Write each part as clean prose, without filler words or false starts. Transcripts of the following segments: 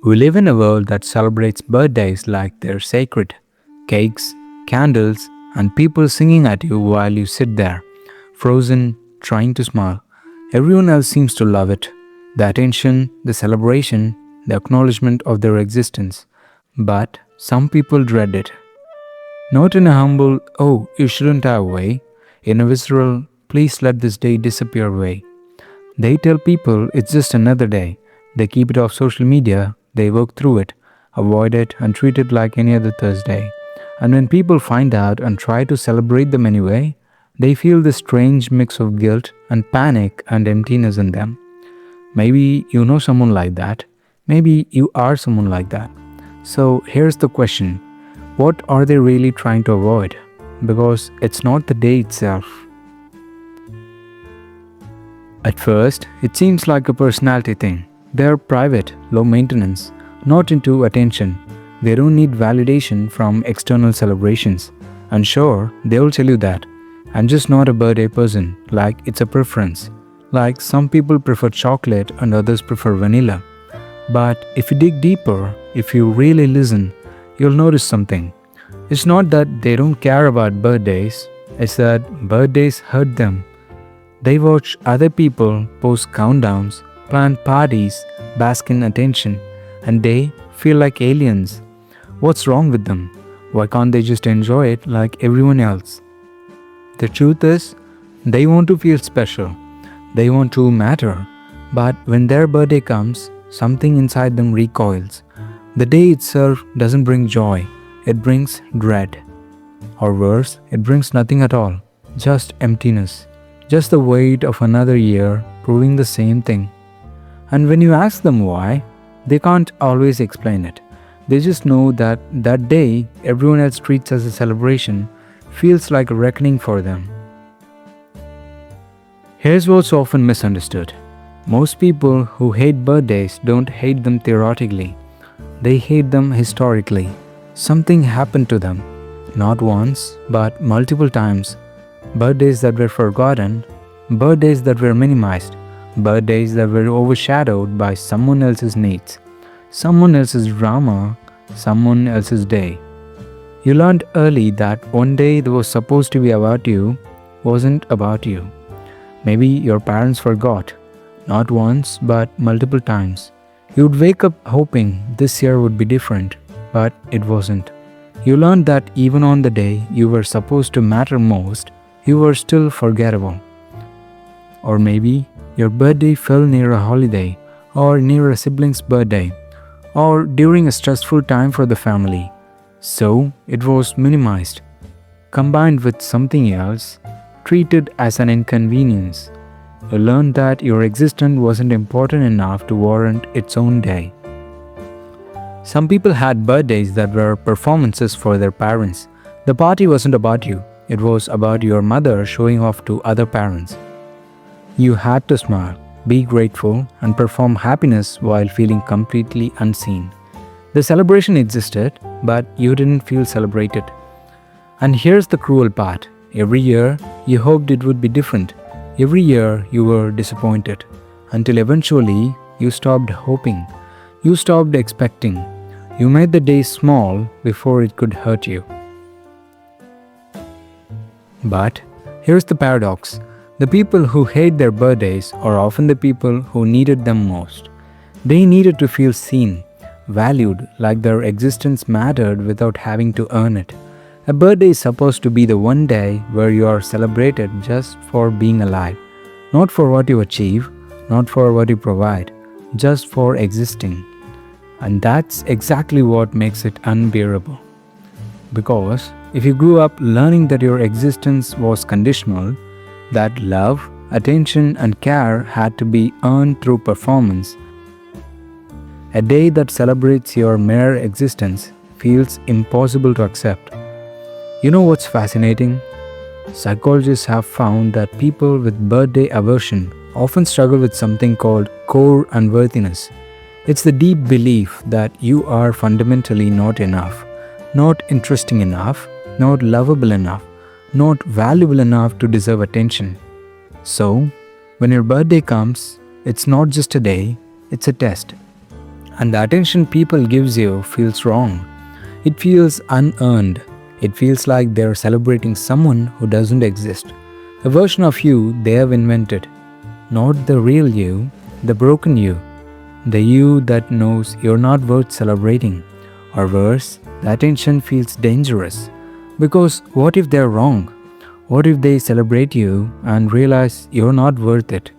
We live in a world that celebrates birthdays like they're sacred. Cakes, candles, and people singing at you while you sit there, frozen, trying to smile. Everyone else seems to love it. The attention, the celebration, the acknowledgement of their existence. But some people dread it. Not in a humble, oh, you shouldn't have way, in a visceral, please let this day disappear way. They tell people it's just another day. They keep it off social media, they work through it, avoid it, and treat it like any other Thursday. And when people find out and try to celebrate them anyway, they feel this strange mix of guilt and panic and emptiness in them. Maybe you know someone like that. Maybe you are someone like that. So here's the question: what are they really trying to avoid? Because it's not the day itself. At first, it seems like a personality thing. They're private, low maintenance, not into attention. They don't need validation from external celebrations. And sure, they'll tell you that. I'm just not a birthday person, like it's a preference. Like some people prefer chocolate and others prefer vanilla. But if you dig deeper, if you really listen, you'll notice something. It's not that they don't care about birthdays, it's that birthdays hurt them. They watch other people post countdowns, plan parties, bask in attention, and they feel like aliens. What's wrong with them? Why can't they just enjoy it like everyone else? The truth is, they want to feel special. They want to matter. But when their birthday comes, something inside them recoils. The day itself doesn't bring joy, it brings dread. Or worse, it brings nothing at all, just emptiness. Just the weight of another year proving the same thing. And when you ask them why, they can't always explain it. They just know that that day everyone else treats as a celebration feels like a reckoning for them. Here's what's often misunderstood. Most people who hate birthdays don't hate them theoretically. They hate them historically. Something happened to them, not once, but multiple times. Birthdays that were forgotten, birthdays that were minimized, birthdays that were overshadowed by someone else's needs, someone else's drama, someone else's day. You learned early that one day that was supposed to be about you wasn't about you. Maybe your parents forgot, not once but multiple times. You'd wake up hoping this year would be different, but it wasn't. You learned that even on the day you were supposed to matter most, you were still forgettable. Or maybe your birthday fell near a holiday, or near a sibling's birthday, or during a stressful time for the family. So it was minimized, combined with something else, treated as an inconvenience. You learned that your existence wasn't important enough to warrant its own day. Some people had birthdays that were performances for their parents. The party wasn't about you. It was about your mother showing off to other parents. You had to smile, be grateful, and perform happiness while feeling completely unseen. The celebration existed, but you didn't feel celebrated. And here's the cruel part. Every year, you hoped it would be different. Every year, you were disappointed. Until eventually, you stopped hoping. You stopped expecting. You made the day small before it could hurt you. But here's the paradox. The people who hate their birthdays are often the people who needed them most. They needed to feel seen, valued, like their existence mattered without having to earn it. A birthday is supposed to be the one day where you are celebrated just for being alive. Not for what you achieve, not for what you provide, just for existing. And that's exactly what makes it unbearable. Because if you grew up learning that your existence was conditional, that love, attention, and care had to be earned through performance, a day that celebrates your mere existence feels impossible to accept. You know what's fascinating? Psychologists have found that people with birthday aversion often struggle with something called core unworthiness. It's the deep belief that you are fundamentally not enough, not interesting enough, not lovable enough, not valuable enough to deserve attention. So, when your birthday comes, it's not just a day, it's a test. And the attention people gives you feels wrong. It feels unearned. It feels like they're celebrating someone who doesn't exist. A version of you they have invented. Not the real you, the broken you. The you that knows you're not worth celebrating. Or worse, the attention feels dangerous. Because what if they're wrong? What if they celebrate you and realize you're not worth it?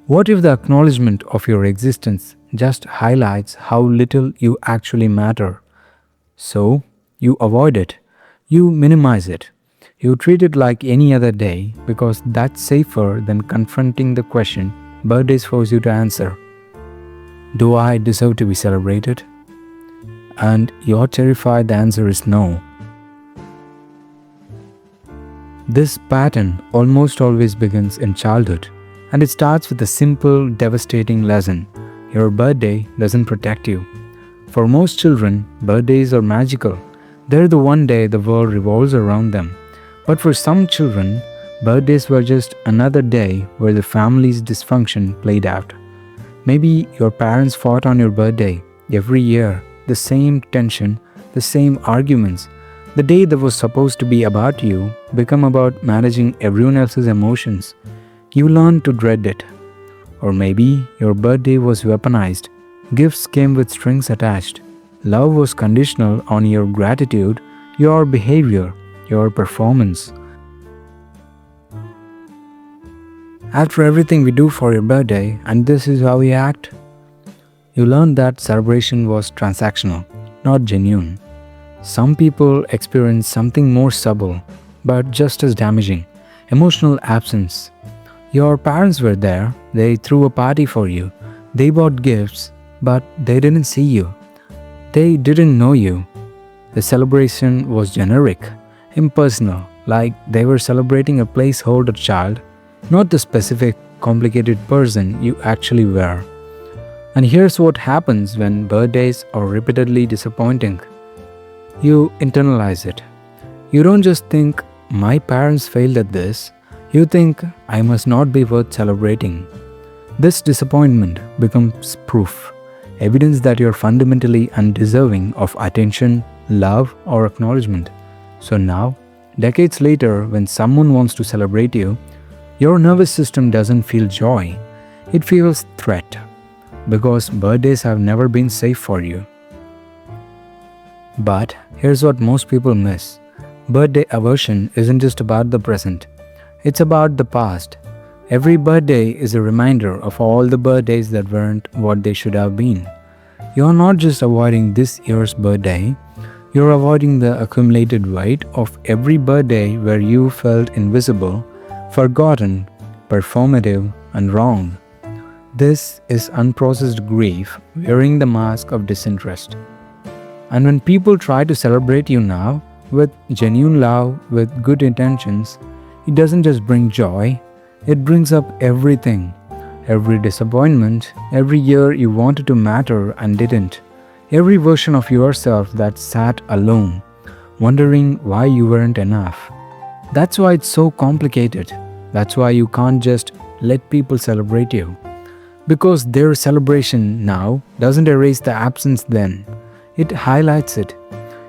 What if the acknowledgement of your existence just highlights how little you actually matter? So, you avoid it. You minimize it. You treat it like any other day because that's safer than confronting the question birthdays force you to answer. Do I deserve to be celebrated? And you're terrified the answer is no. This pattern almost always begins in childhood, and it starts with a simple, devastating lesson. Your birthday doesn't protect you. For most children, birthdays are magical. They're the one day the world revolves around them. But for some children, birthdays were just another day where the family's dysfunction played out. Maybe your parents fought on your birthday every year, the same tension, the same arguments. The day that was supposed to be about you became about managing everyone else's emotions. You learned to dread it. Or maybe your birthday was weaponized. Gifts came with strings attached. Love was conditional on your gratitude, your behavior, your performance. After everything we do for your birthday, and this is how we act, you learned that celebration was transactional, not genuine. Some people experience something more subtle, but just as damaging: emotional absence. Your parents were there, they threw a party for you, they bought gifts, but they didn't see you. They didn't know you. The celebration was generic, impersonal, like they were celebrating a placeholder child, not the specific, complicated person you actually were. And here's what happens when birthdays are repeatedly disappointing. You internalize it. You don't just think, my parents failed at this. You think, I must not be worth celebrating. This disappointment becomes proof, evidence that you're fundamentally undeserving of attention, love, or acknowledgement. So now, decades later, when someone wants to celebrate you, your nervous system doesn't feel joy. It feels threat, because birthdays have never been safe for you. But here's what most people miss. Birthday aversion isn't just about the present. It's about the past. Every birthday is a reminder of all the birthdays that weren't what they should have been. You're not just avoiding this year's birthday, you're avoiding the accumulated weight of every birthday where you felt invisible, forgotten, performative, and wrong. This is unprocessed grief wearing the mask of disinterest. And when people try to celebrate you now, with genuine love, with good intentions, it doesn't just bring joy, it brings up everything. Every disappointment, every year you wanted to matter and didn't. Every version of yourself that sat alone, wondering why you weren't enough. That's why it's so complicated. That's why you can't just let people celebrate you. Because their celebration now doesn't erase the absence then. It highlights it.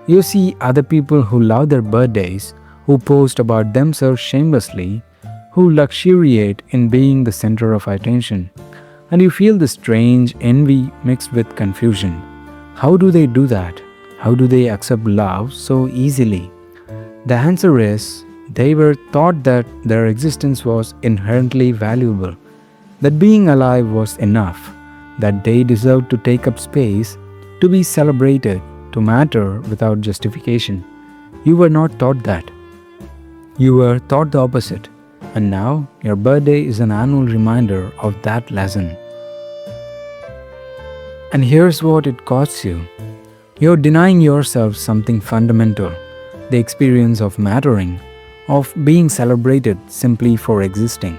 You see other people who love their birthdays, who post about themselves shamelessly, who luxuriate in being the center of attention. And you feel the strange envy mixed with confusion. How do they do that? How do they accept love so easily? The answer is, they were taught that their existence was inherently valuable, that being alive was enough, that they deserved to take up space, to be celebrated, to matter without justification. You were not taught that. You were taught the opposite. And now, your birthday is an annual reminder of that lesson. And here's what it costs you. You're denying yourself something fundamental, the experience of mattering, of being celebrated simply for existing.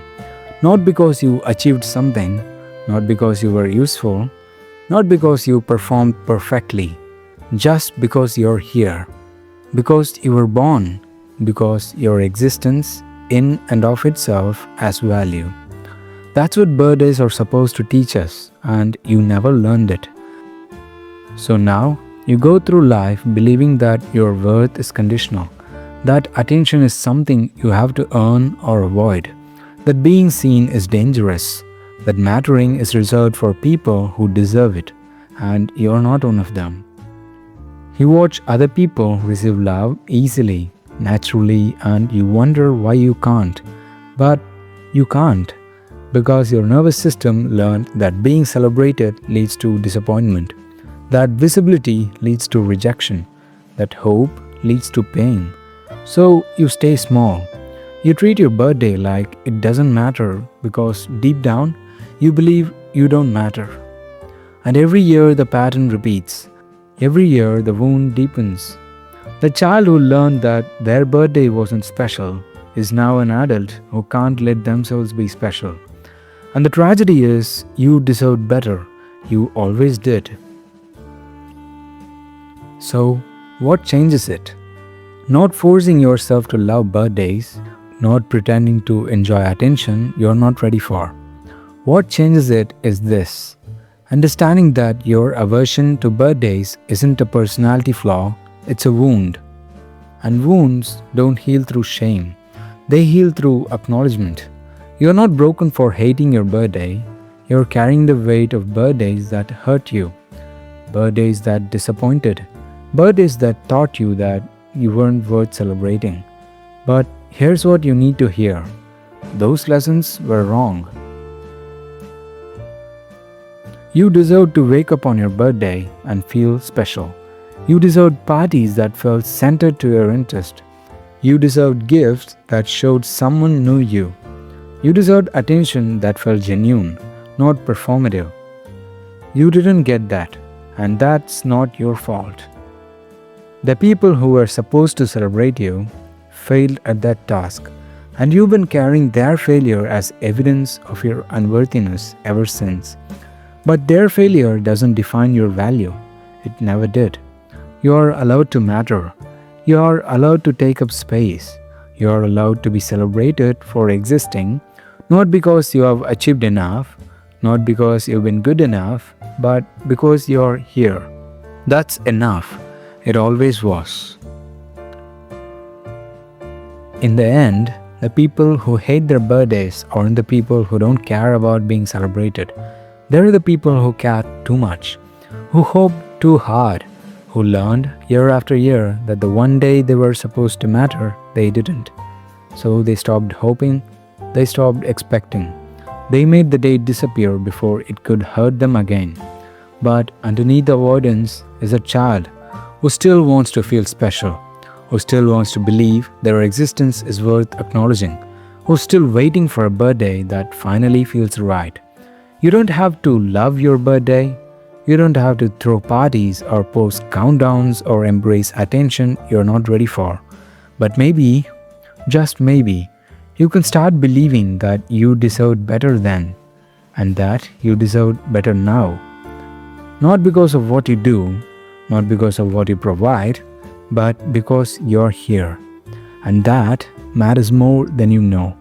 Not because you achieved something, not because you were useful, not because you performed perfectly, just because you're here, because you were born, because your existence in and of itself has value. That's what birthdays are supposed to teach us, and you never learned it. So now you go through life believing that your worth is conditional, that attention is something you have to earn or avoid, that being seen is dangerous, that mattering is reserved for people who deserve it, and you're not one of them. You watch other people receive love easily, naturally, and you wonder why you can't. But you can't, because your nervous system learned that being celebrated leads to disappointment, that visibility leads to rejection, that hope leads to pain. So you stay small. You treat your birthday like it doesn't matter because deep down you believe you don't matter. And every year the pattern repeats. Every year the wound deepens. The child who learned that their birthday wasn't special is now an adult who can't let themselves be special. And the tragedy is, you deserved better. You always did. So, what changes it? Not forcing yourself to love birthdays, not pretending to enjoy attention you're not ready for. What changes it is this: understanding that your aversion to birthdays isn't a personality flaw, it's a wound. And wounds don't heal through shame, they heal through acknowledgement. You're not broken for hating your birthday, you're carrying the weight of birthdays that hurt you, birthdays that disappointed, birthdays that taught you that you weren't worth celebrating. But here's what you need to hear: those lessons were wrong. You deserve to wake up on your birthday and feel special. You deserved parties that felt centered to your interest. You deserved gifts that showed someone knew you. You deserved attention that felt genuine, not performative. You didn't get that, and that's not your fault. The people who were supposed to celebrate you failed at that task, and you've been carrying their failure as evidence of your unworthiness ever since. But their failure doesn't define your value. It never did. You are allowed to matter. You are allowed to take up space. You are allowed to be celebrated for existing, not because you have achieved enough, not because you've been good enough, but because you're here. That's enough. It always was. In the end, the people who hate their birthdays aren't the people who don't care about being celebrated. They're the people who care too much, who hope too hard, who learned year after year that the one day they were supposed to matter, they didn't. So they stopped hoping, they stopped expecting. They made the day disappear before it could hurt them again. But underneath the avoidance is a child who still wants to feel special, who still wants to believe their existence is worth acknowledging, who's still waiting for a birthday that finally feels right. You don't have to love your birthday. You don't have to throw parties or post countdowns or embrace attention you're not ready for. But maybe, just maybe, you can start believing that you deserved better then, and that you deserve better now. Not because of what you do, not because of what you provide, but because you're here. And that matters more than you know.